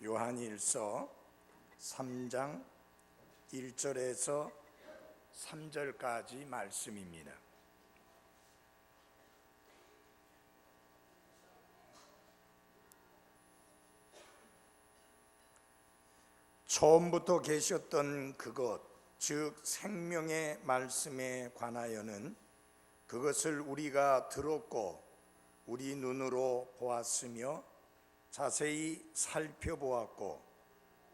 요한일서 3장 1절에서 3절까지 말씀입니다. 처음부터 계셨던 그것, 즉 생명의 말씀에 관하여는 그것을 우리가 들었고 우리 눈으로 보았으며 자세히 살펴보았고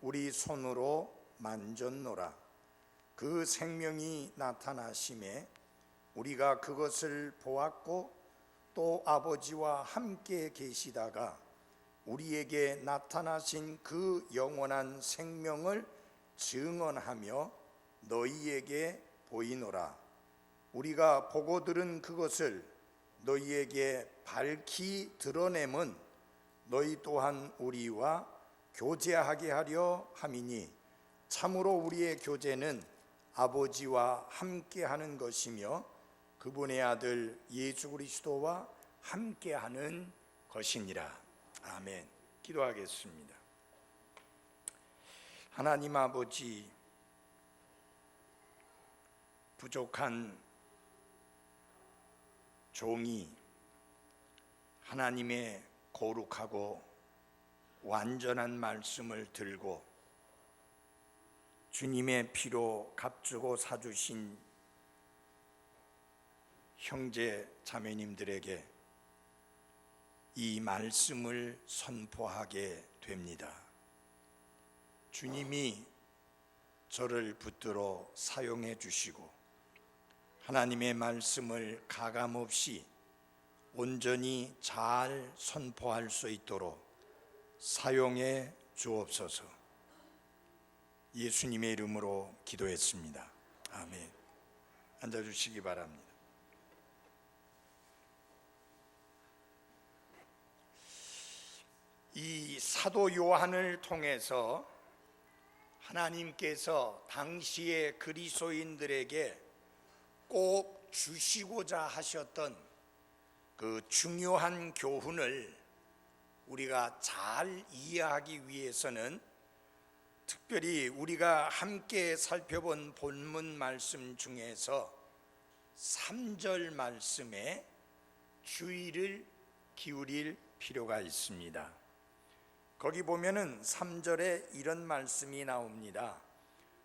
우리 손으로 만졌노라. 그 생명이 나타나심에 우리가 그것을 보았고 또 아버지와 함께 계시다가 우리에게 나타나신 그 영원한 생명을 증언하며 너희에게 보이노라. 우리가 보고 들은 그것을 너희에게 밝히 드러냄은 너희 또한 우리와 교제하게 하려 함이니 참으로 우리의 교제는 아버지와 함께하는 것이며 그분의 아들 예수 그리스도와 함께하는 것이니라. 아멘. 기도하겠습니다. 하나님 아버지, 부족한 종이 하나님의 거룩하고 완전한 말씀을 들고 주님의 피로 값주고 사주신 형제 자매님들에게 이 말씀을 선포하게 됩니다. 주님이 저를 붙들어 사용해 주시고 하나님의 말씀을 가감없이 온전히 잘 선포할 수 있도록 사용해 주옵소서. 예수님의 이름으로 기도했습니다. 아멘. 앉아주시기 바랍니다. 이 사도 요한을 통해서 하나님께서 당시의 그리스도인들에게 꼭 주시고자 하셨던 그 중요한 교훈을 우리가 잘 이해하기 위해서는 특별히 우리가 함께 살펴본 본문 말씀 중에서 3절 말씀에 주의를 기울일 필요가 있습니다. 거기 보면은 3절에 이런 말씀이 나옵니다.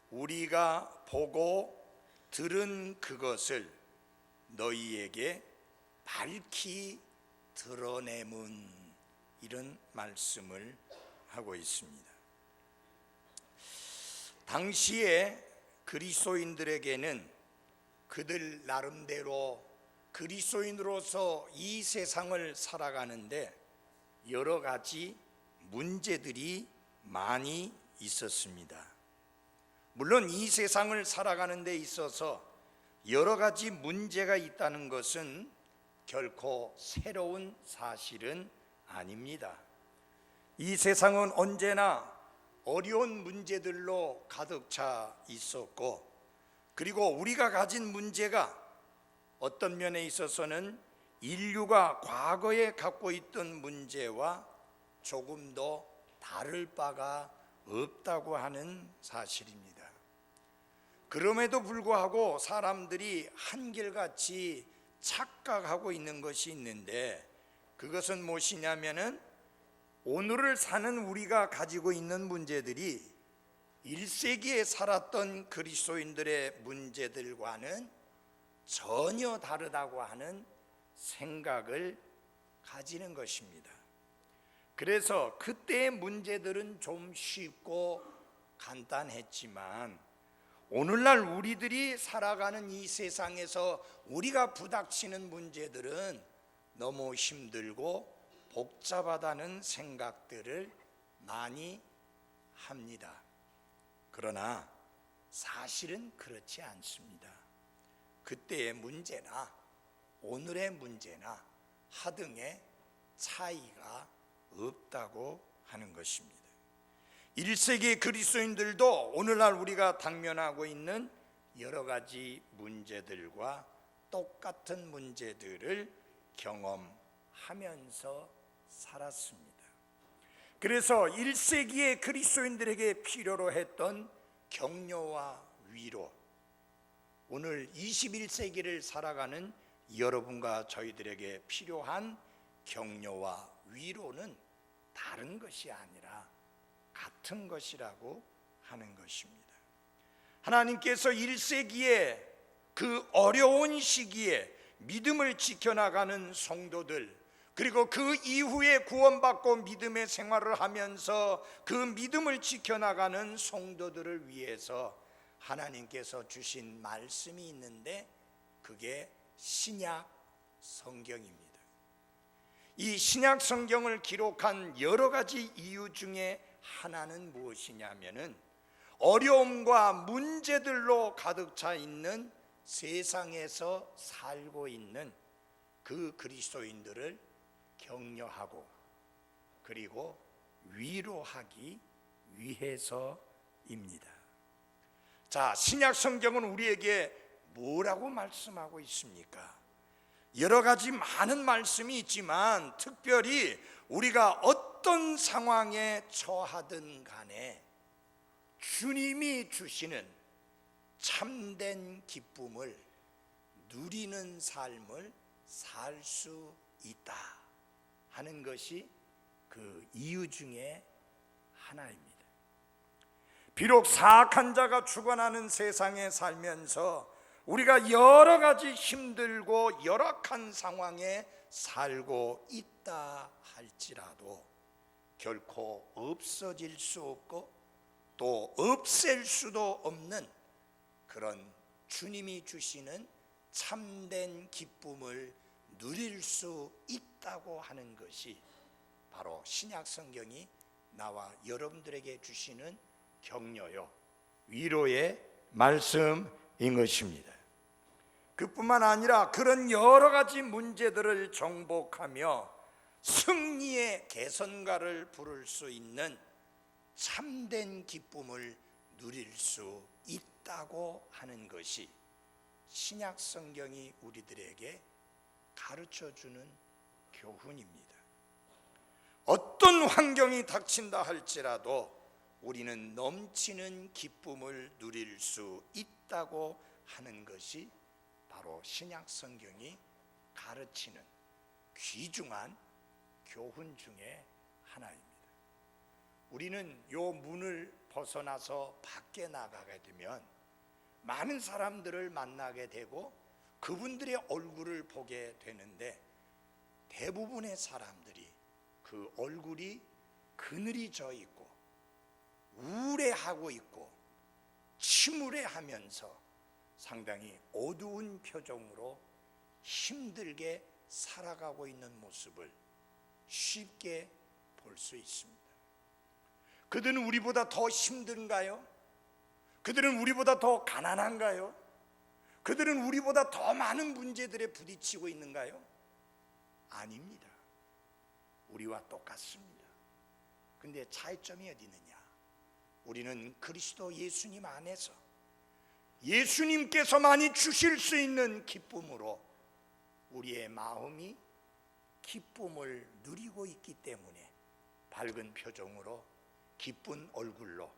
우리가 보고 들은 그것을 너희에게 밝히 드러내문, 이런 말씀을 하고 있습니다. 당시에 그리스도인들에게는 그들 나름대로 그리스도인으로서 이 세상을 살아가는데 여러 가지 문제들이 많이 있었습니다. 물론 이 세상을 살아가는 데 있어서 여러 가지 문제가 있다는 것은 결코 새로운 사실은 아닙니다. 이 세상은 언제나 어려운 문제들로 가득 차 있었고, 그리고 우리가 가진 문제가 어떤 면에 있어서는 인류가 과거에 갖고 있던 문제와 조금 더 다를 바가 없다고 하는 사실입니다. 그럼에도 불구하고 사람들이 한결같이 착각하고 있는 것이 있는데, 그것은 무엇이냐면은 오늘을 사는 우리가 가지고 있는 문제들이 1세기에 살았던 그리스도인들의 문제들과는 전혀 다르다고 하는 생각을 가지는 것입니다. 그래서 그때의 문제들은 좀 쉽고 간단했지만 오늘날 우리들이 살아가는 이 세상에서 우리가 부닥치는 문제들은 너무 힘들고 복잡하다는 생각들을 많이 합니다. 그러나 사실은 그렇지 않습니다. 그때의 문제나 오늘의 문제나 하등의 차이가 없다고 하는 것입니다. 1세기 그리스도인들도 오늘날 우리가 당면하고 있는 여러 가지 문제들과 똑같은 문제들을 경험하면서 살았습니다. 그래서 1세기의 그리스도인들에게 필요로 했던 격려와 위로, 오늘 21세기를 살아가는 여러분과 저희들에게 필요한 격려와 위로는 다른 것이 아니라 같은 것이라고 하는 것입니다. 하나님께서 1세기에 그 어려운 시기에 믿음을 지켜나가는 성도들, 그리고 그 이후에 구원받고 믿음의 생활을 하면서 그 믿음을 지켜나가는 성도들을 위해서 하나님께서 주신 말씀이 있는데 그게 신약 성경입니다. 이 신약 성경을 기록한 여러 가지 이유 중에 하나는 무엇이냐면은 어려움과 문제들로 가득 차 있는 세상에서 살고 있는 그 그리스도인들을 격려하고 그리고 위로하기 위해서입니다. 자, 신약 성경은 우리에게 뭐라고 말씀하고 있습니까? 여러 가지 많은 말씀이 있지만 특별히 우리가 어떤 상황에 처하든 간에 주님이 주시는 참된 기쁨을 누리는 삶을 살 수 있다 하는 것이 그 이유 중에 하나입니다. 비록 사악한 자가 주관하는 세상에 살면서 우리가 여러 가지 힘들고 열악한 상황에 살고 있다 할지라도 결코 없어질 수 없고 또 없앨 수도 없는 그런 주님이 주시는 참된 기쁨을 누릴 수 있다고 하는 것이 바로 신약 성경이 나와 여러분들에게 주시는 격려요 위로의 말씀인 것입니다. 그뿐만 아니라 그런 여러 가지 문제들을 정복하며 승리의 개선가를 부를 수 있는 참된 기쁨을 누릴 수 있다고 하는 것이 신약 성경이 우리들에게 가르쳐주는 교훈입니다. 어떤 환경이 닥친다 할지라도 우리는 넘치는 기쁨을 누릴 수 있다고 하는 것이 바로 신약 성경이 가르치는 귀중한 교훈 중에 하나입니다. 우리는 요 문을 벗어나서 밖에 나가게 되면 많은 사람들을 만나게 되고 그분들의 얼굴을 보게 되는데 대부분의 사람들이 그 얼굴이 그늘이 져 있고 우울해하고 있고 침울해하면서 상당히 어두운 표정으로 힘들게 살아가고 있는 모습을 쉽게 볼 수 있습니다. 그들은 우리보다 더 힘든가요? 그들은 우리보다 더 가난한가요? 그들은 우리보다 더 많은 문제들에 부딪히고 있는가요? 아닙니다. 우리와 똑같습니다. 근데 차이점이 어디 있느냐? 우리는 그리스도 예수님 안에서 예수님께서만이 주실 수 있는 기쁨으로 우리의 마음이 기쁨을 누리고 있기 때문에 밝은 표정으로 기쁜 얼굴로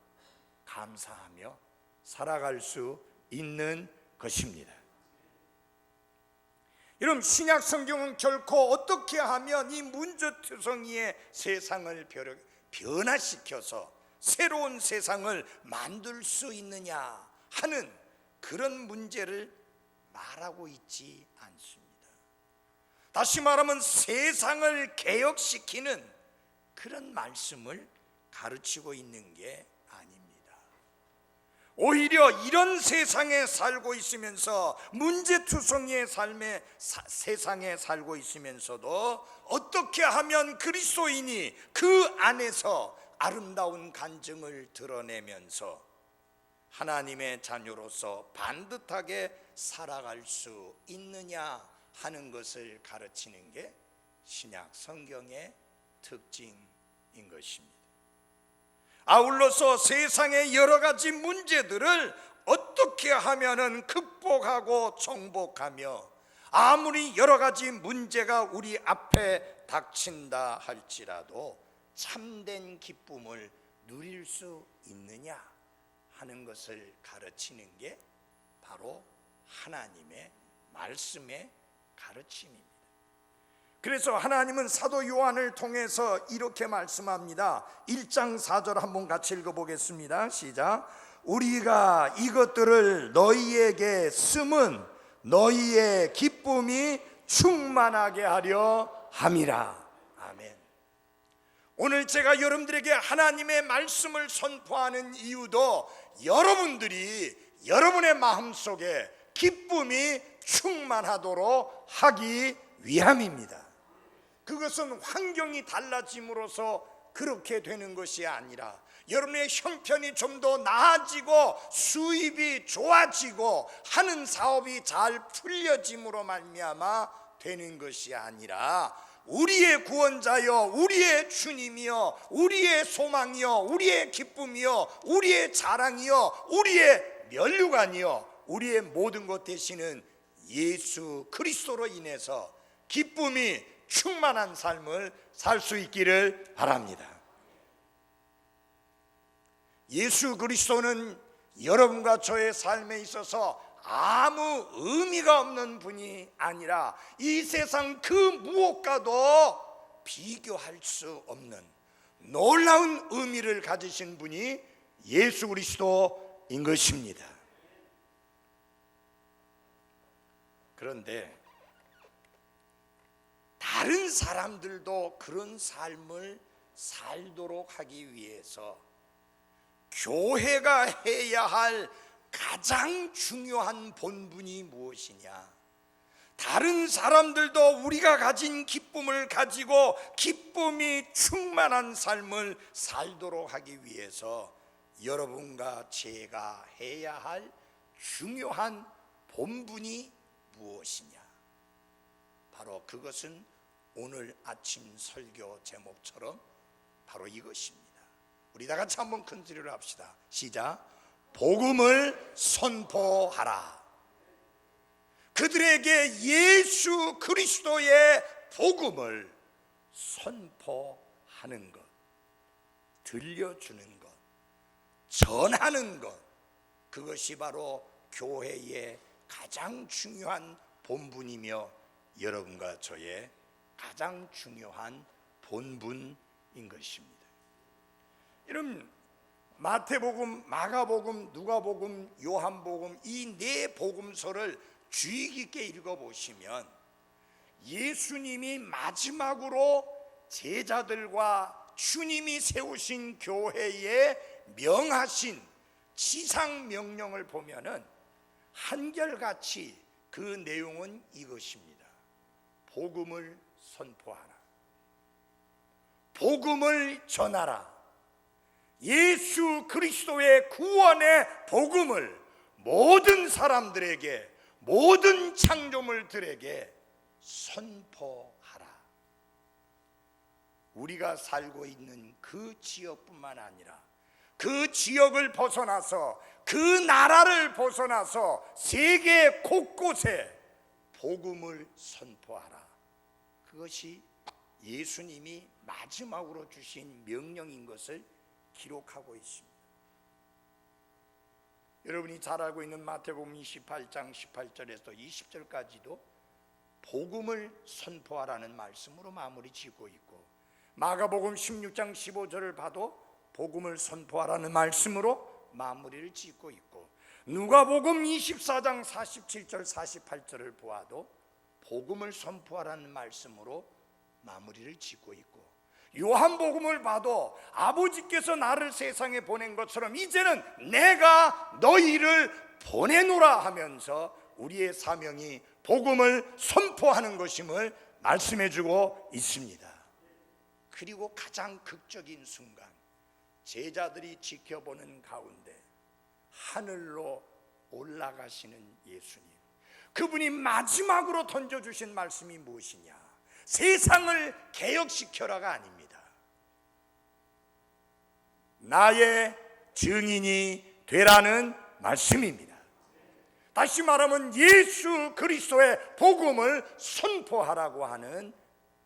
감사하며 살아갈 수 있는 것입니다. 여러분, 신약 성경은 결코 어떻게 하면 이 문제투성이의 세상을 변화시켜서 새로운 세상을 만들 수 있느냐 하는 그런 문제를 말하고 있지 않습니다. 다시 말하면 세상을 개혁시키는 그런 말씀을 가르치고 있는 게 아닙니다. 오히려 이런 세상에 살고 있으면서 문제투성이의 삶의 세상에 살고 있으면서도 어떻게 하면 그리스도인이 그 안에서 아름다운 간증을 드러내면서 하나님의 자녀로서 반듯하게 살아갈 수 있느냐 하는 것을 가르치는 게 신약 성경의 특징인 것입니다. 아울러서 세상의 여러 가지 문제들을 어떻게 하면은 극복하고 정복하며 아무리 여러 가지 문제가 우리 앞에 닥친다 할지라도 참된 기쁨을 누릴 수 있느냐 하는 것을 가르치는 게 바로 하나님의 말씀의 가르침입니다. 그래서 하나님은 사도 요한을 통해서 이렇게 말씀합니다. 1장 4절 한번 같이 읽어보겠습니다. 시작. 우리가 이것들을 너희에게 쓰면 너희의 기쁨이 충만하게 하려 함이라. 아멘. 오늘 제가 여러분들에게 하나님의 말씀을 선포하는 이유도 여러분들이 여러분의 마음속에 기쁨이 충만하도록 하기 위함입니다. 그것은 환경이 달라짐으로써 그렇게 되는 것이 아니라 여러분의 형편이 좀 더 나아지고 수입이 좋아지고 하는 사업이 잘 풀려짐으로 말미암아 되는 것이 아니라 우리의 구원자여, 우리의 주님이여, 우리의 소망이여, 우리의 기쁨이여, 우리의 자랑이여, 우리의 면류관이여, 우리의 모든 것 되시는 예수 그리스도로 인해서 기쁨이 충만한 삶을 살 수 있기를 바랍니다. 예수 그리스도는 여러분과 저의 삶에 있어서 아무 의미가 없는 분이 아니라 이 세상 그 무엇과도 비교할 수 없는 놀라운 의미를 가지신 분이 예수 그리스도인 것입니다. 그런데 다른 사람들도 그런 삶을 살도록 하기 위해서 교회가 해야 할 가장 중요한 본분이 무엇이냐? 다른 사람들도 우리가 가진 기쁨을 가지고 기쁨이 충만한 삶을 살도록 하기 위해서 여러분과 제가 해야 할 중요한 본분이 무엇이냐? 바로 그것은 오늘 아침 설교 제목처럼 바로 이것입니다. 우리 다 같이 한번 큰 소리로 합시다. 시작. 복음을 선포하라. 그들에게 예수 그리스도의 복음을 선포하는 것, 들려주는 것, 전하는 것, 그것이 바로 교회의 가장 중요한 본분이며 여러분과 저의 가장 중요한 본분인 것입니다. 여러분, 마태복음, 마가복음, 누가복음, 요한복음 이 네 복음서를 주의 깊게 읽어보시면 예수님이 마지막으로 제자들과 주님이 세우신 교회에 명하신 지상명령을 보면은 한결같이 그 내용은 이것입니다. 복음을 선포하라. 복음을 전하라. 예수 그리스도의 구원의 복음을 모든 사람들에게, 모든 창조물들에게 선포하라. 우리가 살고 있는 그 지역뿐만 아니라 그 지역을 벗어나서, 그 나라를 벗어나서 세계 곳곳에 복음을 선포하라. 그것이 예수님이 마지막으로 주신 명령인 것을 기록하고 있습니다. 여러분이 잘 알고 있는 마태복음 28장 18절에서 20절까지도 복음을 선포하라는 말씀으로 마무리 짓고 있고, 마가복음 16장 15절을 봐도 복음을 선포하라는 말씀으로 마무리를 짓고 있고, 누가복음 24장 47절 48절을 보아도 복음을 선포하라는 말씀으로 마무리를 짓고 있고, 요한복음을 봐도 아버지께서 나를 세상에 보낸 것처럼 이제는 내가 너희를 보내노라 하면서 우리의 사명이 복음을 선포하는 것임을 말씀해주고 있습니다. 그리고 가장 극적인 순간, 제자들이 지켜보는 가운데 하늘로 올라가시는 예수님, 그분이 마지막으로 던져주신 말씀이 무엇이냐? 세상을 개혁시켜라가 아닙니다. 나의 증인이 되라는 말씀입니다. 다시 말하면 예수 그리스도의 복음을 선포하라고 하는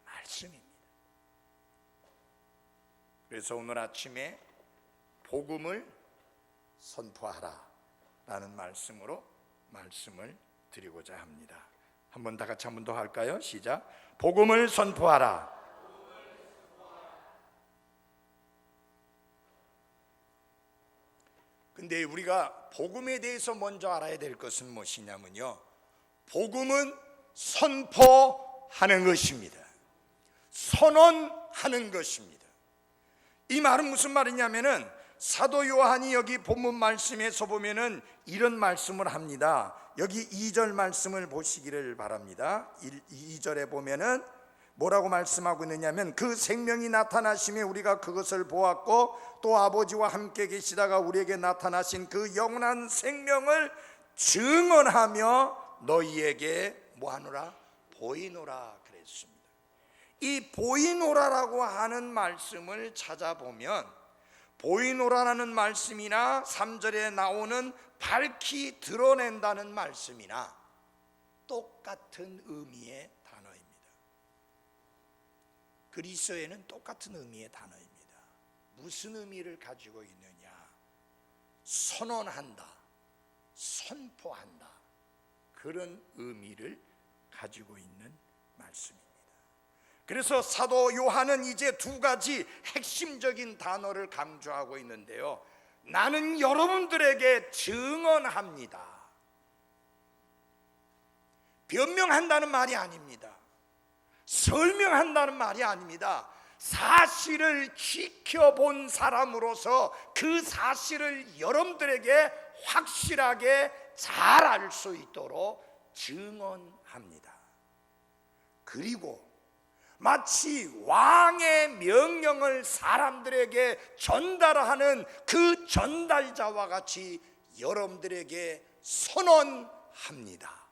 말씀입니다. 그래서 오늘 아침에 복음을 선포하라 라는 말씀으로 말씀을 드리고자 합니다. 한번 다 같이 한 번 더 할까요? 시작. 복음을 선포하라. 근데 우리가 복음에 대해서 먼저 알아야 될 것은 무엇이냐면요, 복음은 선포하는 것입니다. 선언하는 것입니다. 이 말은 무슨 말이냐면은 사도 요한이 여기 본문 말씀에서 보면은 이런 말씀을 합니다. 여기 2절 말씀을 보시기를 바랍니다. 2절에 보면은 뭐라고 말씀하고 있느냐면, 그 생명이 나타나심에 우리가 그것을 보았고 또 아버지와 함께 계시다가 우리에게 나타나신 그 영원한 생명을 증언하며 너희에게 뭐하노라? 보이노라 그랬습니다. 이 보이노라라고 하는 말씀을 찾아보면 보이노라라는 말씀이나 3절에 나오는 밝히 드러낸다는 말씀이나 똑같은 의미의 단어입니다. 그리스어에는 똑같은 의미의 단어입니다. 무슨 의미를 가지고 있느냐? 선언한다, 선포한다, 그런 의미를 가지고 있는 말씀입니다. 그래서 사도 요한은 이제 두 가지 핵심적인 단어를 강조하고 있는데요, 나는 여러분들에게 증언합니다. 변명한다는 말이 아닙니다. 설명한다는 말이 아닙니다. 사실을 지켜본 사람으로서 그 사실을 여러분들에게 확실하게 잘 알 수 있도록 증언합니다. 그리고 마치 왕의 명령을 사람들에게 전달하는 그 전달자와 같이 여러분들에게 선언합니다.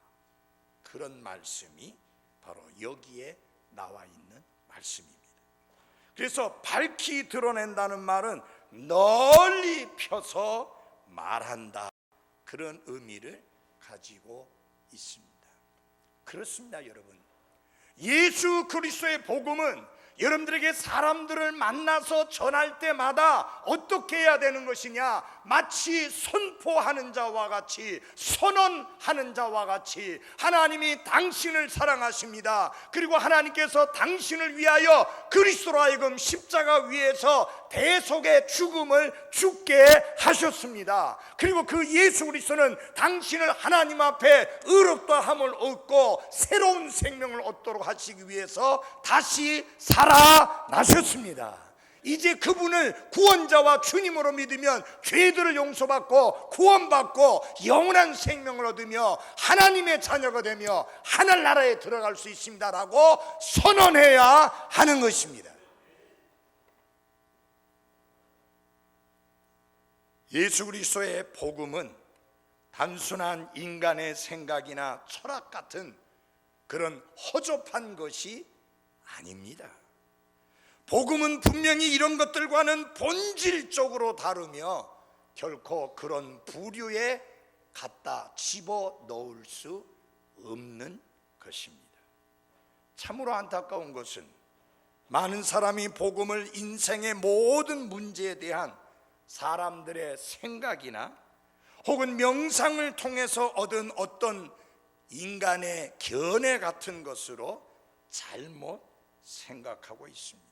그런 말씀이 바로 여기에 나와 있는 말씀입니다. 그래서 밝히 드러낸다는 말은 널리 펴서 말한다, 그런 의미를 가지고 있습니다. 그렇습니다, 여러분. 예수 그리스도의 복음은 여러분들에게 사람들을 만나서 전할 때마다 어떻게 해야 되는 것이냐? 마치 선포하는 자와 같이, 선언하는 자와 같이, 하나님이 당신을 사랑하십니다. 그리고 하나님께서 당신을 위하여 그리스도로 하여금 십자가 위에서 대속의 죽음을 죽게 하셨습니다. 그리고 그 예수 그리스도는 당신을 하나님 앞에 의롭다함을 얻고 새로운 생명을 얻도록 하시기 위해서 다시 살아나셨습니다. 이제 그분을 구원자와 주님으로 믿으면 죄들을 용서받고 구원받고 영원한 생명을 얻으며 하나님의 자녀가 되며 하늘나라에 들어갈 수 있습니다라고 선언해야 하는 것입니다. 예수 그리스도의 복음은 단순한 인간의 생각이나 철학 같은 그런 허접한 것이 아닙니다. 복음은 분명히 이런 것들과는 본질적으로 다르며 결코 그런 부류에 갖다 집어넣을 수 없는 것입니다. 참으로 안타까운 것은 많은 사람이 복음을 인생의 모든 문제에 대한 사람들의 생각이나 혹은 명상을 통해서 얻은 어떤 인간의 견해 같은 것으로 잘못 생각하고 있습니다.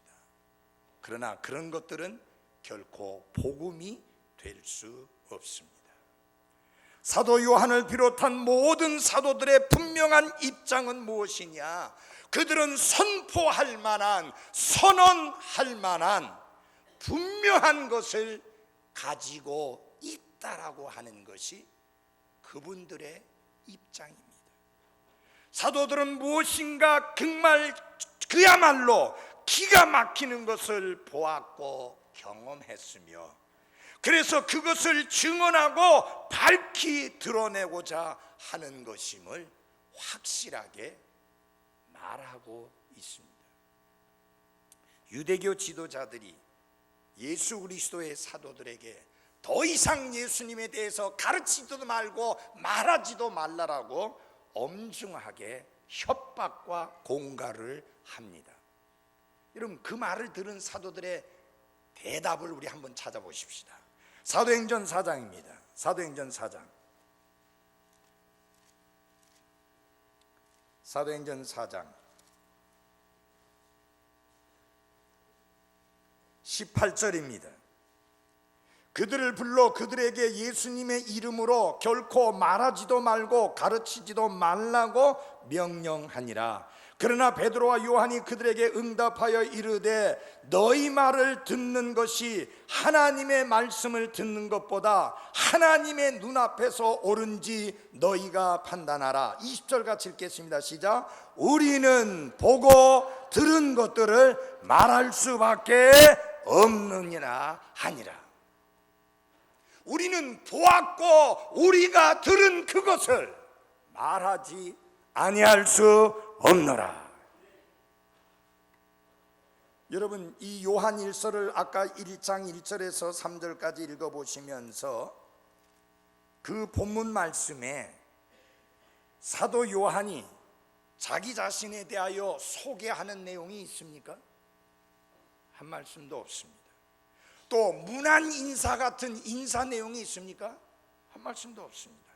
그러나 그런 것들은 결코 복음이 될 수 없습니다. 사도 요한을 비롯한 모든 사도들의 분명한 입장은 무엇이냐? 그들은 선포할 만한, 선언할 만한 분명한 것을 가지고 있다라고 하는 것이 그분들의 입장입니다. 사도들은 무엇인가 정말 그야말로 기가 막히는 것을 보았고 경험했으며 그래서 그것을 증언하고 밝히 드러내고자 하는 것임을 확실하게 말하고 있습니다. 유대교 지도자들이 예수 그리스도의 사도들에게 더 이상 예수님에 대해서 가르치지도 말고 말하지도 말라라고 엄중하게 협박과 공갈을 합니다. 여러분, 그 말을 들은 사도들의 대답을 우리 한번 찾아보십시다. 사도행전 4장입니다. 사도행전 4장. 사도행전 4장 18절입니다. 그들을 불러 그들에게 예수님의 이름으로 결코 말하지도 말고 가르치지도 말라고 명령하니라. 그러나 베드로와 요한이 그들에게 응답하여 이르되 너희 말을 듣는 것이 하나님의 말씀을 듣는 것보다 하나님의 눈앞에서 옳은지 너희가 판단하라. 20절 같이 읽겠습니다. 시작. 우리는 보고 들은 것들을 말할 수밖에 없느니라 하니라. 우리는 보았고 우리가 들은 그것을 말하지 아니할 수 없노라. 여러분, 이 요한 1서를 아까 1장 1절에서 3절까지 읽어보시면서 그 본문 말씀에 사도 요한이 자기 자신에 대하여 소개하는 내용이 있습니까? 한 말씀도 없습니다. 또 문안 인사 같은 인사 내용이 있습니까? 한 말씀도 없습니다.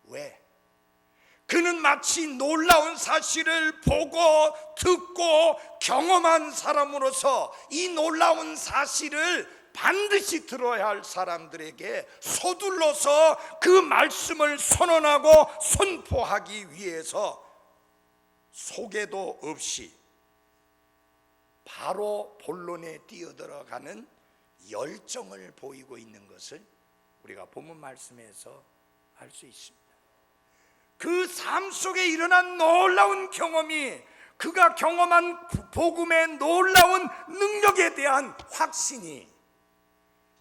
왜? 그는 마치 놀라운 사실을 보고 듣고 경험한 사람으로서 이 놀라운 사실을 반드시 들어야 할 사람들에게 서둘러서 그 말씀을 선언하고 선포하기 위해서 소개도 없이 바로 본론에 뛰어들어가는 열정을 보이고 있는 것을 우리가 본문 말씀에서 알 수 있습니다. 그 삶 속에 일어난 놀라운 경험이 그가 경험한 복음의 놀라운 능력에 대한 확신이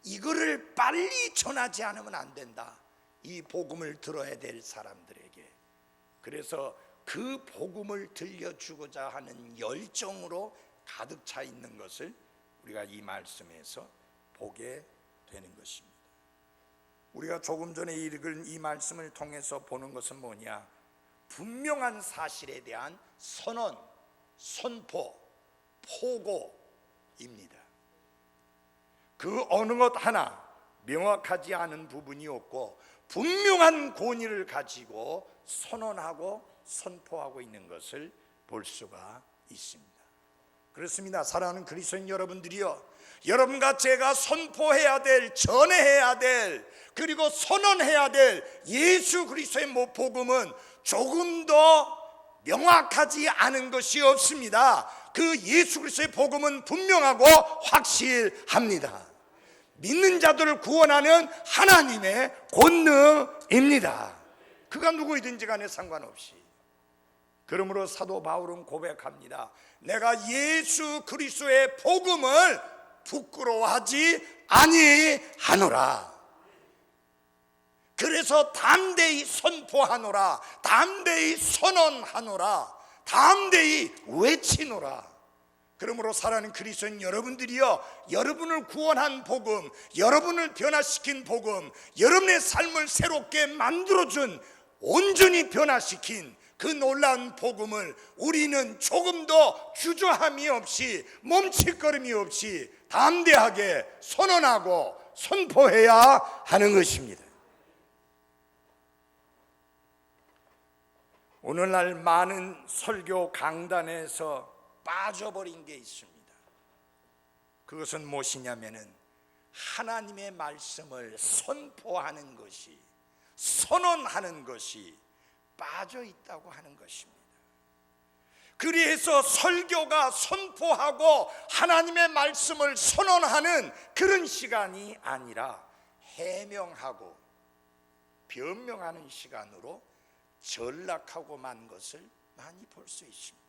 이거를 빨리 전하지 않으면 안 된다. 이 복음을 들어야 될 사람들에게. 그래서 그 복음을 들려주고자 하는 열정으로 가득 차 있는 것을 우리가 이 말씀에서 보게 되는 것입니다. 우리가 조금 전에 읽은 이 말씀을 통해서 보는 것은 뭐냐? 분명한 사실에 대한 선언, 선포, 포고입니다. 그 어느 것 하나 명확하지 않은 부분이 없고 분명한 권위를 가지고 선언하고 선포하고 있는 것을 볼 수가 있습니다. 그렇습니다. 사랑하는 그리스도인 여러분들이요, 여러분과 제가 선포해야 될, 전해야 될, 그리고 선언해야 될 예수 그리스도의 복음은 조금 더 명확하지 않은 것이 없습니다. 그 예수 그리스도의 복음은 분명하고 확실합니다. 믿는 자들을 구원하는 하나님의 권능입니다. 그가 누구이든지 간에 상관없이. 그러므로 사도 바울은 고백합니다. 내가 예수 그리스도의 복음을 부끄러워하지 아니하노라. 그래서 담대히 선포하노라, 담대히 선언하노라, 담대히 외치노라. 그러므로 사랑하는 그리스도인 여러분들이요, 여러분을 구원한 복음, 여러분을 변화시킨 복음, 여러분의 삶을 새롭게 만들어준, 온전히 변화시킨 그 놀라운 복음을 우리는 조금 더 주저함이 없이, 멈칫거림이 없이 담대하게 선언하고 선포해야 하는 것입니다. 오늘날 많은 설교 강단에서 빠져버린 게 있습니다. 그것은 무엇이냐면은 하나님의 말씀을 선포하는 것이, 선언하는 것이 빠져 있다고 하는 것입니다. 그래서 설교가 선포하고 하나님의 말씀을 선언하는 그런 시간이 아니라 해명하고 변명하는 시간으로 전락하고 만 것을 많이 볼 수 있습니다.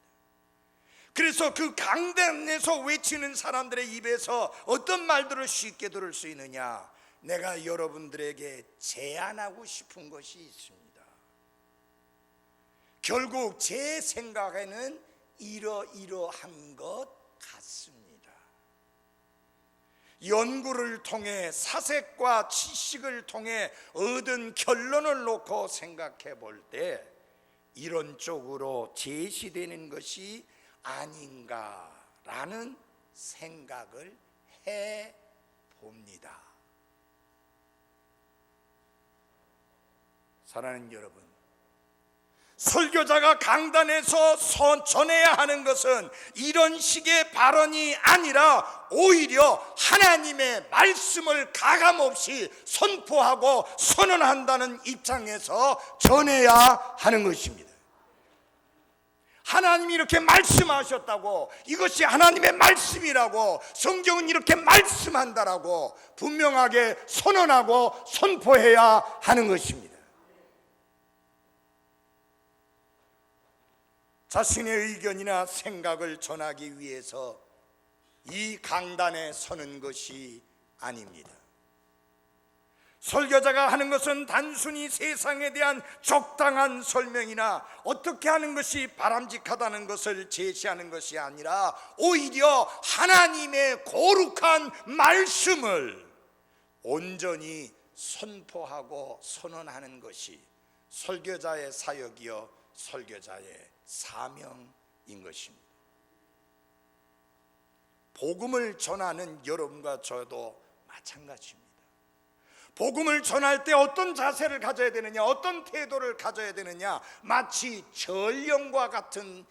그래서 그 강단에서 외치는 사람들의 입에서 어떤 말들을 쉽게 들을 수 있느냐? 내가 여러분들에게 제안하고 싶은 것이 있습니다. 결국 제 생각에는 이러이러한 것 같습니다. 연구를 통해 사색과 지식을 통해 얻은 결론을 놓고 생각해 볼 때 이런 쪽으로 제시되는 것이 아닌가 라는 생각을 해 봅니다. 사랑하는 여러분, 설교자가 강단에서 전해야 하는 것은 이런 식의 발언이 아니라 오히려 하나님의 말씀을 가감없이 선포하고 선언한다는 입장에서 전해야 하는 것입니다. 하나님이 이렇게 말씀하셨다고, 이것이 하나님의 말씀이라고, 성경은 이렇게 말씀한다라고 분명하게 선언하고 선포해야 하는 것입니다. 자신의 의견이나 생각을 전하기 위해서 이 강단에 서는 것이 아닙니다. 설교자가 하는 것은 단순히 세상에 대한 적당한 설명이나 어떻게 하는 것이 바람직하다는 것을 제시하는 것이 아니라 오히려 하나님의 거룩한 말씀을 온전히 선포하고 선언하는 것이 설교자의 사역이요 설교자의 사명인 것입니다. 복음을 전하는 여러분과 저도 마찬가지입니다. 복음을 전할 때 어떤 자세를 가져야 되느냐, 어떤 태도를 가져야 되느냐, 마치 전령과 같은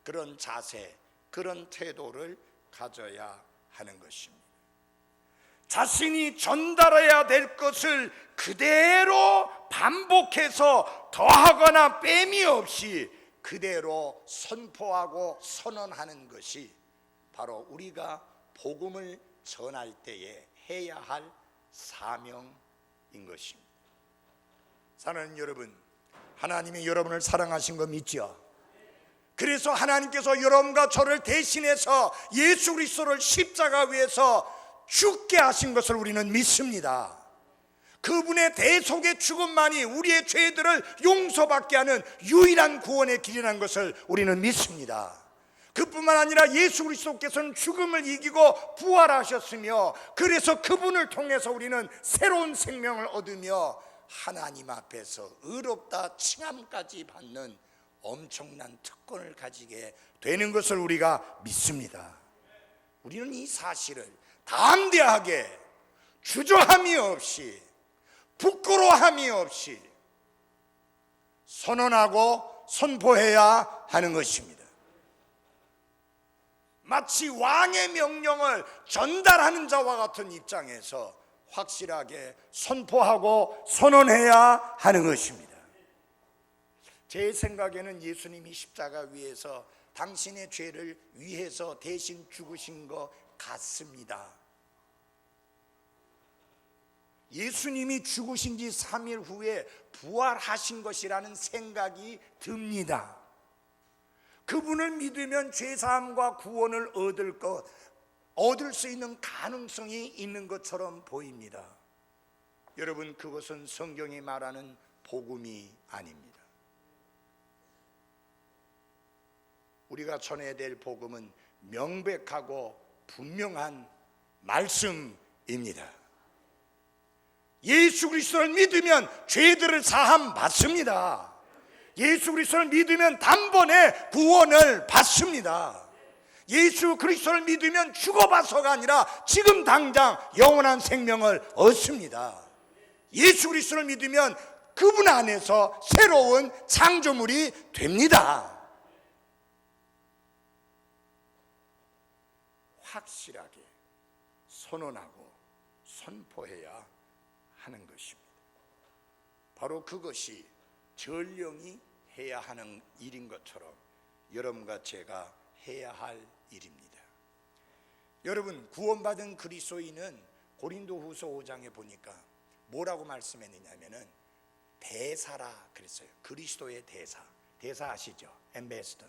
그런 자세, 그런 태도를 가져야 하는 것입니다. 자신이 전달해야 될 것을 그대로 반복해서 더하거나 빼미 없이 그대로 선포하고 선언하는 것이 바로 우리가 복음을 전할 때에 해야 할 사명인 것입니다. 사랑하는 여러분, 하나님이 여러분을 사랑하신 거 믿죠? 그래서 하나님께서 여러분과 저를 대신해서 예수 그리스도를 십자가 위에서 죽게 하신 것을 우리는 믿습니다. 그분의 대속의 죽음만이 우리의 죄들을 용서받게 하는 유일한 구원의 길이라는 것을 우리는 믿습니다. 그뿐만 아니라 예수 그리스도께서는 죽음을 이기고 부활하셨으며, 그래서 그분을 통해서 우리는 새로운 생명을 얻으며 하나님 앞에서 의롭다 칭함까지 받는 엄청난 특권을 가지게 되는 것을 우리가 믿습니다. 우리는 이 사실을 담대하게 주저함이 없이 부끄러움이 없이 선언하고 선포해야 하는 것입니다. 마치 왕의 명령을 전달하는 자와 같은 입장에서 확실하게 선포하고 선언해야 하는 것입니다. 제 생각에는 예수님이 십자가 위에서 당신의 죄를 위해서 대신 죽으신 것 같습니다. 예수님이 죽으신 지 3일 후에 부활하신 것이라는 생각이 듭니다. 그분을 믿으면 죄사함과 구원을 얻을 수 있는 가능성이 있는 것처럼 보입니다. 여러분, 그것은 성경이 말하는 복음이 아닙니다. 우리가 전해야 될 복음은 명백하고 분명한 말씀입니다. 예수 그리스도를 믿으면 죄들을 사함 받습니다. 예수 그리스도를 믿으면 단번에 구원을 받습니다. 예수 그리스도를 믿으면 죽어봐서가 아니라 지금 당장 영원한 생명을 얻습니다. 예수 그리스도를 믿으면 그분 안에서 새로운 창조물이 됩니다. 확실하게 선언하고 선포해야 하는 것입니다. 바로 그것이 전령이 해야 하는 일인 것처럼 여러분과 제가 해야 할 일입니다. 여러분, 구원받은 그리스도인은 고린도후서 5장에 보니까 뭐라고 말씀했느냐면은 대사라 그랬어요. 그리스도의 대사. 대사 아시죠? 엠베스더,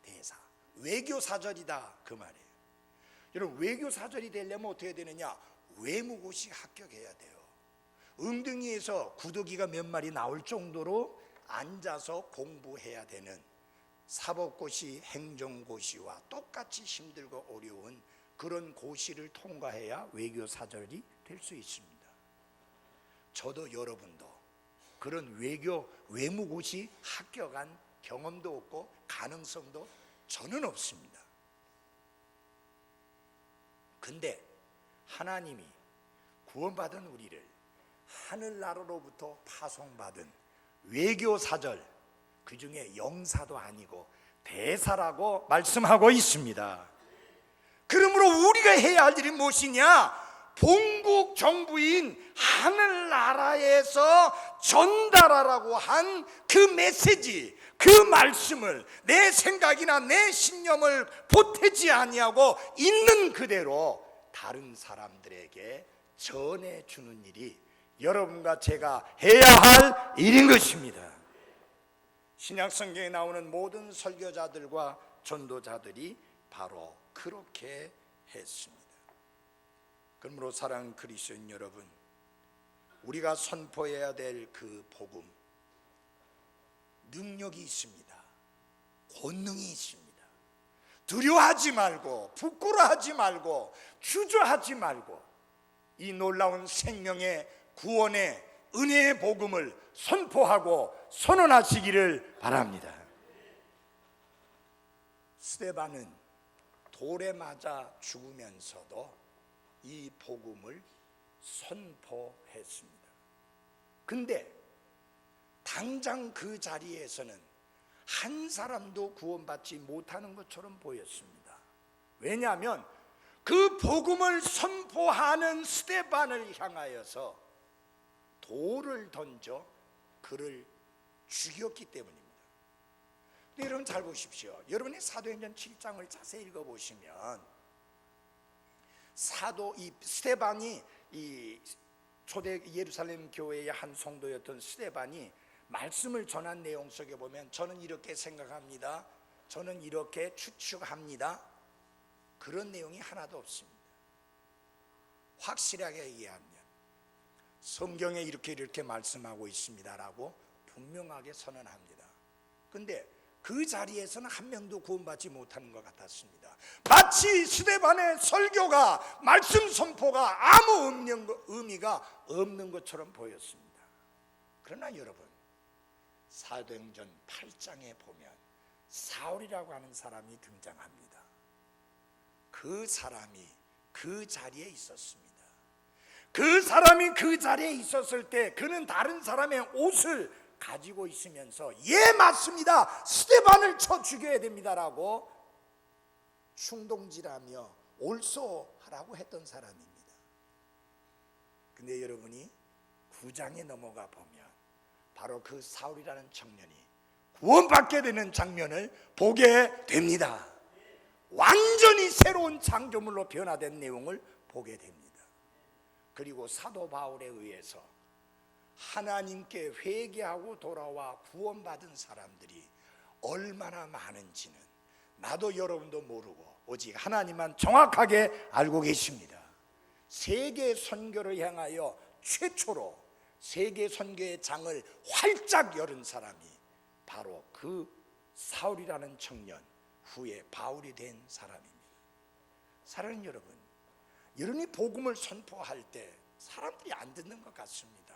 대사. 외교 사절이다 그 말이에요. 여러분, 외교 사절이 되려면 어떻게 되느냐? 외무고시 합격해야 돼요. 웅덩이에서 구더기가 몇 마리 나올 정도로 앉아서 공부해야 되는 사법고시, 행정고시와 똑같이 힘들고 어려운 그런 고시를 통과해야 외교사절이 될 수 있습니다. 저도 여러분도 그런 외무고시 합격한 경험도 없고 가능성도 저는 없습니다. 근데 하나님이 구원받은 우리를 하늘나라로부터 파송받은 외교사절, 그 중에 영사도 아니고 대사라고 말씀하고 있습니다. 그러므로 우리가 해야 할 일이 무엇이냐? 본국 정부인 하늘나라에서 전달하라고 한 그 메시지, 그 말씀을 내 생각이나 내 신념을 보태지 아니하고 있는 그대로 다른 사람들에게 전해주는 일이 여러분과 제가 해야 할 일인 것입니다. 신약성경에 나오는 모든 설교자들과 전도자들이 바로 그렇게 했습니다. 그러므로 사랑하는 그리스도인 여러분, 우리가 선포해야 될 그 복음, 능력이 있습니다. 권능이 있습니다. 두려워하지 말고, 부끄러워하지 말고, 주저하지 말고 이 놀라운 생명의 구원의 은혜의 복음을 선포하고 선언하시기를 바랍니다. 스데반은 돌에 맞아 죽으면서도 이 복음을 선포했습니다. 근데 당장 그 자리에서는 한 사람도 구원받지 못하는 것처럼 보였습니다. 왜냐하면 그 복음을 선포하는 스데반을 향하여서 돌을 던져 그를 죽였기 때문입니다. 근데 여러분 잘 보십시오. 여러분이 사도행전 7장을 자세히 읽어보시면 이 스데반이 이 초대 예루살렘 교회의 한 성도였던 스데반이 말씀을 전한 내용 속에 보면 저는 이렇게 생각합니다, 저는 이렇게 추측합니다, 그런 내용이 하나도 없습니다. 확실하게 얘기하면 성경에 이렇게 말씀하고 있습니다라고 분명하게 선언합니다. 근데 그 자리에서는 한 명도 구원받지 못하는 것 같았습니다. 마치 스데반의 설교가, 말씀 선포가 아무 의미가 없는 것처럼 보였습니다. 그러나 여러분, 사도행전 8장에 보면 사울이라고 하는 사람이 등장합니다. 그 사람이 그 자리에 있었습니다. 그 사람이 그 자리에 있었을 때 그는 다른 사람의 옷을 가지고 있으면서 예 맞습니다, 스데반을 쳐 죽여야 됩니다라고 충동질하며 올소하라고 했던 사람입니다. 근데 여러분이 9장에 넘어가 보면 바로 그 사울이라는 청년이 구원받게 되는 장면을 보게 됩니다. 완전히 새로운 창조물로 변화된 내용을 보게 됩니다. 그리고 사도 바울에 의해서 하나님께 회개하고 돌아와 구원받은 사람들이 얼마나 많은지는 나도 여러분도 모르고 오직 하나님만 정확하게 알고 계십니다. 세계 선교를 향하여 최초로 세계 선교의 장을 활짝 열은 사람이 바로 그 사울이라는 청년, 후에 바울이 된 사람입니다. 사랑하는 여러분, 여러분이 복음을 선포할 때 사람들이 안 듣는 것 같습니다.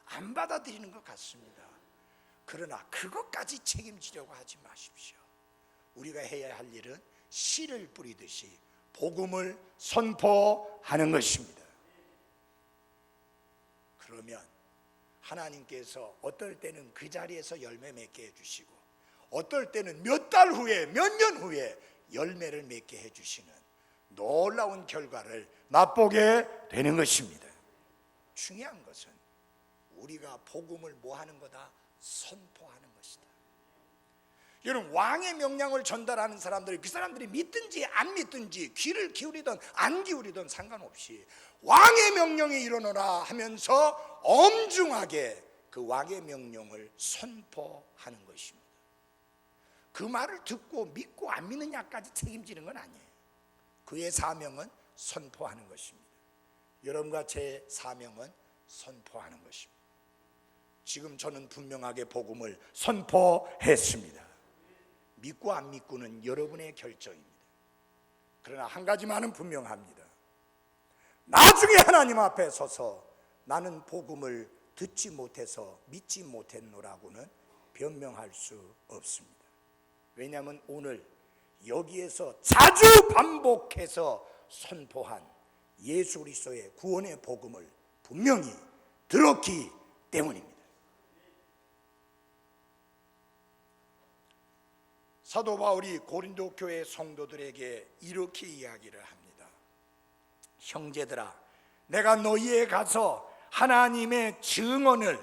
안 받아들이는 것 같습니다. 그러나 그것까지 책임지려고 하지 마십시오. 우리가 해야 할 일은 씨를 뿌리듯이 복음을 선포하는 것입니다. 그러면 하나님께서 어떨 때는 그 자리에서 열매 맺게 해주시고 어떨 때는 몇 달 후에, 몇 년 후에 열매를 맺게 해주시는 놀라운 결과를 맛보게 되는 것입니다. 중요한 것은 우리가 복음을 뭐 하는 거다? 선포하는 것이다. 여러분, 왕의 명령을 전달하는 사람들이 그 사람들이 믿든지 안 믿든지 귀를 기울이든 안 기울이든 상관없이 왕의 명령이 일어나라 하면서 엄중하게 그 왕의 명령을 선포하는 것입니다. 그 말을 듣고 믿고 안 믿느냐까지 책임지는 건 아니에요. 그의 사명은 선포하는 것입니다. 여러분과 제 사명은 선포하는 것입니다. 지금 저는 분명하게 복음을 선포했습니다. 믿고 안 믿고는 여러분의 결정입니다. 그러나 한 가지만은 분명합니다. 나중에 하나님 앞에 서서 나는 복음을 듣지 못해서 믿지 못했노라고는 변명할 수 없습니다. 왜냐하면 오늘 여기에서 자주 반복해서 선포한 예수 그리스도의 구원의 복음을 분명히 들었기 때문입니다. 사도 바울이 고린도 교회 성도들에게 이렇게 이야기를 합니다. 형제들아, 내가 너희에 가서 하나님의 증언을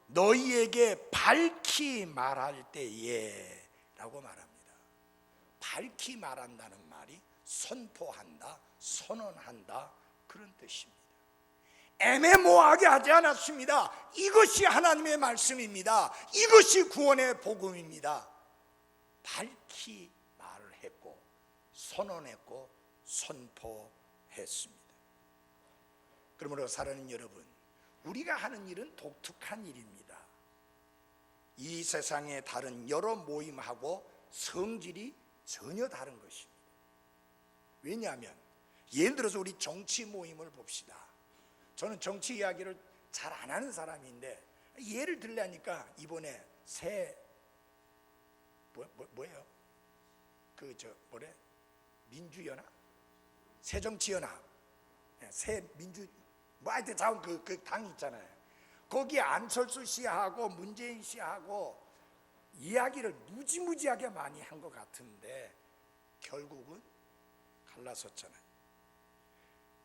너희에게 밝히 말할 때에 라고 말합니다. 밝히 말한다는 말이 선포한다, 선언한다, 그런 뜻입니다. 애매모호하게 하지 않았습니다. 이것이 하나님의 말씀입니다. 이것이 구원의 복음입니다. 밝히 말을 했고 선언했고 선포했습니다. 그러므로 사랑하는 여러분, 우리가 하는 일은 독특한 일입니다. 이 세상의 다른 여러 모임하고 성질이 전혀 다른 것입니다. 왜냐하면 예를 들어서 우리 정치 모임을 봅시다. 저는 정치 이야기를 잘 안 하는 사람인데 예를 들려니까 이번에 새 뭐예요? 뭐래? 민주연합? 새정치연합? 새민주 하여튼 그 당이 있잖아요. 거기 안철수 씨하고 문재인 씨하고 이야기를 무지무지하게 많이 한 것 같은데 결국은 갈라섰잖아요.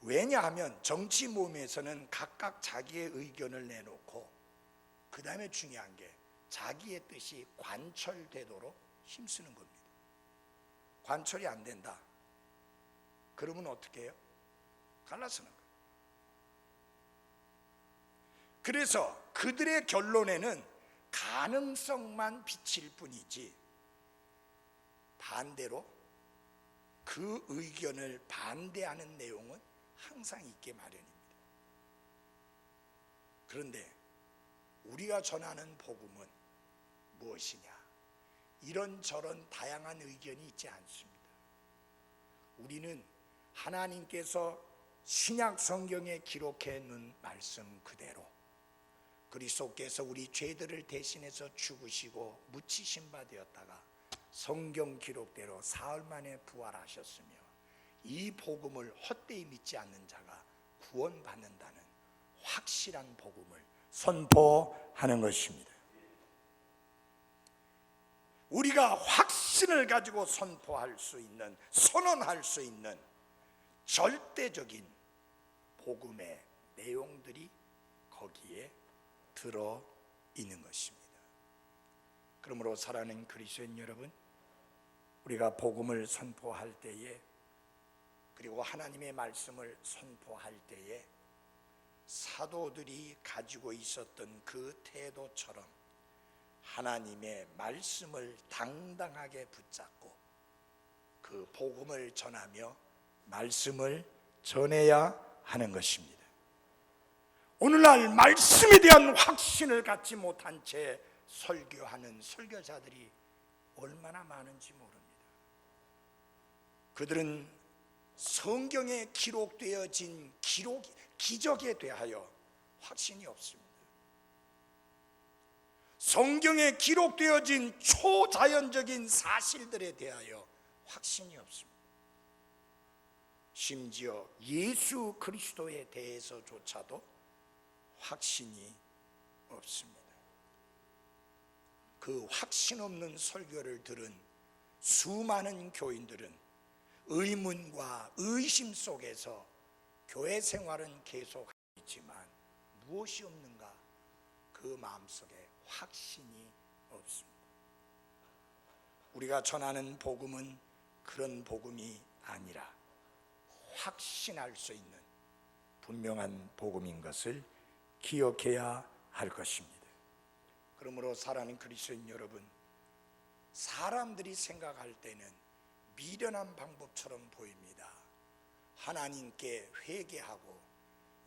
왜냐하면 정치 모임에서는 각각 자기의 의견을 내놓고 그 다음에 중요한 게 자기의 뜻이 관철되도록 힘쓰는 겁니다. 관철이 안 된다. 그러면 어떻게 해요? 갈라서는 거예요. 그래서 그들의 결론에는 가능성만 비칠 뿐이지 반대로 그 의견을 반대하는 내용은 항상 있게 마련입니다. 그런데 우리가 전하는 복음은 무엇이냐? 이런저런 다양한 의견이 있지 않습니다. 우리는 하나님께서 신약 성경에 기록해 놓은 말씀 그대로 그리스도께서 우리 죄들을 대신해서 죽으시고 묻히신 바 되었다가 성경 기록대로 사흘 만에 부활하셨으며 이 복음을 헛되이 믿지 않는 자가 구원받는다는 확실한 복음을 선포하는 것입니다. 우리가 확신을 가지고 선포할 수 있는, 선언할 수 있는 절대적인 복음의 내용들이 거기에 들어 있는 것입니다. 그러므로 사랑하는 그리스도인 여러분, 우리가 복음을 선포할 때에 그리고 하나님의 말씀을 선포할 때에 사도들이 가지고 있었던 그 태도처럼 하나님의 말씀을 당당하게 붙잡고 그 복음을 전하며 말씀을 전해야 하는 것입니다. 오늘날 말씀에 대한 확신을 갖지 못한 채 설교하는 설교자들이 얼마나 많은지 모릅니다. 그들은 성경에 기록되어진 기적에 대하여 확신이 없습니다. 성경에 기록되어진 초자연적인 사실들에 대하여 확신이 없습니다. 심지어 예수 그리스도에 대해서조차도 확신이 없습니다. 그 확신 없는 설교를 들은 수많은 교인들은 의문과 의심 속에서 교회 생활은 계속 있지만 무엇이 없는가? 그 마음속에 확신이 없습니다. 우리가 전하는 복음은 그런 복음이 아니라 확신할 수 있는 분명한 복음인 것을 기억해야 할 것입니다. 그러므로 사랑하는 그리스도인 여러분, 사람들이 생각할 때는 미련한 방법처럼 보입니다. 하나님께 회개하고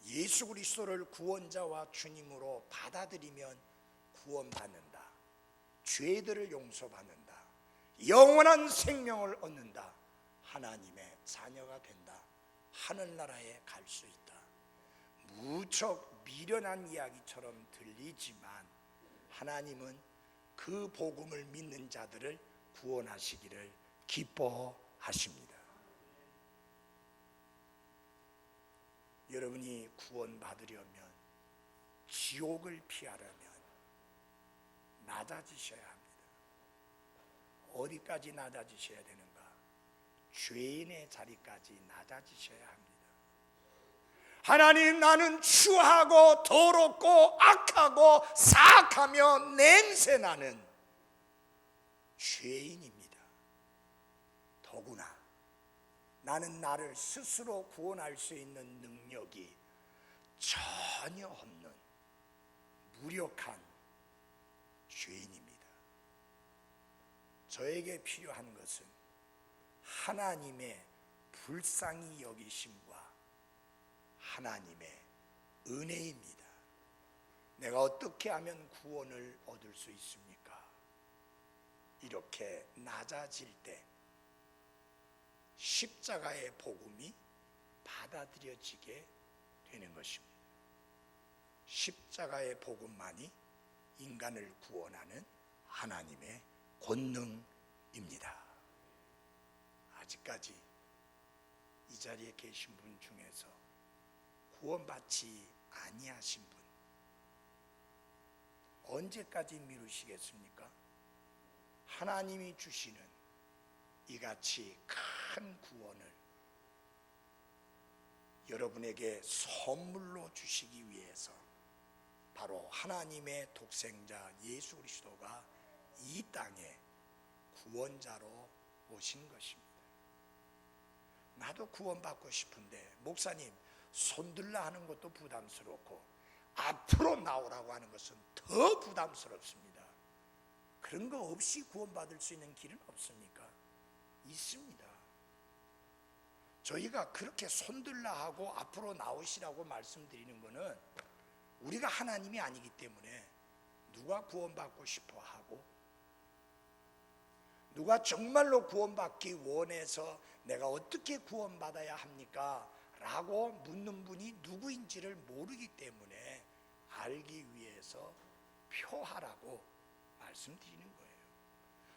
예수 그리스도를 구원자와 주님으로 받아들이면 구원받는다. 죄들을 용서받는다. 영원한 생명을 얻는다. 하나님의 자녀가 된다. 하늘나라에 갈 수 있다. 무척 미련한 이야기처럼 들리지만 하나님은 그 복음을 믿는 자들을 구원하시기를 기뻐하십니다. 여러분이 구원받으려면, 지옥을 피하려면 낮아지셔야 합니다. 어디까지 낮아지셔야 되는가? 죄인의 자리까지 낮아지셔야 합니다. 하나님, 나는 추하고 더럽고 악하고 사악하며 냄새나는 죄인입니다. 더구나 나는 나를 스스로 구원할 수 있는 능력이 전혀 없는 무력한 죄인입니다. 저에게 필요한 것은 하나님의 불쌍히 여기심과 하나님의 은혜입니다. 내가 어떻게 하면 구원을 얻을 수 있습니까? 이렇게 낮아질 때 십자가의 복음이 받아들여지게 되는 것입니다. 십자가의 복음만이 인간을 구원하는 하나님의 권능입니다. 아직까지 이 자리에 계신 분 중에서 구원받지 아니하신 분, 언제까지 미루시겠습니까? 하나님이 주시는 이같이 큰 구원을 여러분에게 선물로 주시기 위해서 바로 하나님의 독생자 예수 그리스도가 이 땅에 구원자로 오신 것입니다. 나도 구원받고 싶은데 목사님, 손들라 하는 것도 부담스럽고 앞으로 나오라고 하는 것은 더 부담스럽습니다. 그런 거 없이 구원받을 수 있는 길은 없습니까? 있습니다. 저희가 그렇게 손들라 하고 앞으로 나오시라고 말씀드리는 것은 우리가 하나님이 아니기 때문에 누가 구원받고 싶어 하고 누가 정말로 구원받기 원해서 내가 어떻게 구원받아야 합니까? 라고 묻는 분이 누구인지를 모르기 때문에 알기 위해서 표하라고 말씀드리는 거예요.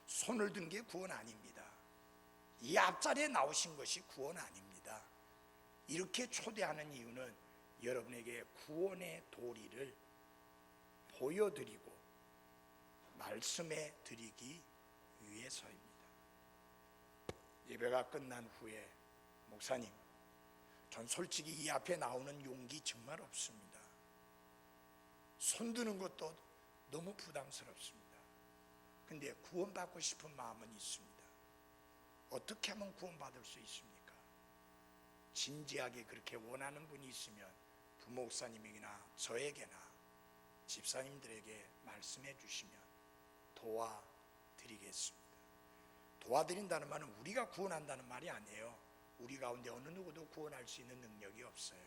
손을 든 게 구원 아닙니다. 이 앞자리에 나오신 것이 구원 아닙니다. 이렇게 초대하는 이유는 여러분에게 구원의 도리를 보여드리고 말씀해 드리기 위해서입니다. 예배가 끝난 후에 목사님, 전 솔직히 이 앞에 나오는 용기 정말 없습니다. 손드는 것도 너무 부담스럽습니다. 근데 구원받고 싶은 마음은 있습니다. 어떻게 하면 구원받을 수 있습니까? 진지하게 그렇게 원하는 분이 있으면 부목사님에게나 저에게나 집사님들에게 말씀해 주시면 도와드리겠습니다. 도와드린다는 말은 우리가 구원한다는 말이 아니에요. 우리 가운데 어느 누구도 구원할 수 있는 능력이 없어요.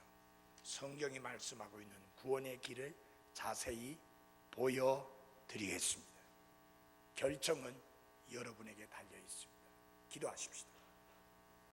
성경이 말씀하고 있는 구원의 길을 자세히 보여드리겠습니다. 결정은 여러분에게 달려 있습니다. 기도하십시다.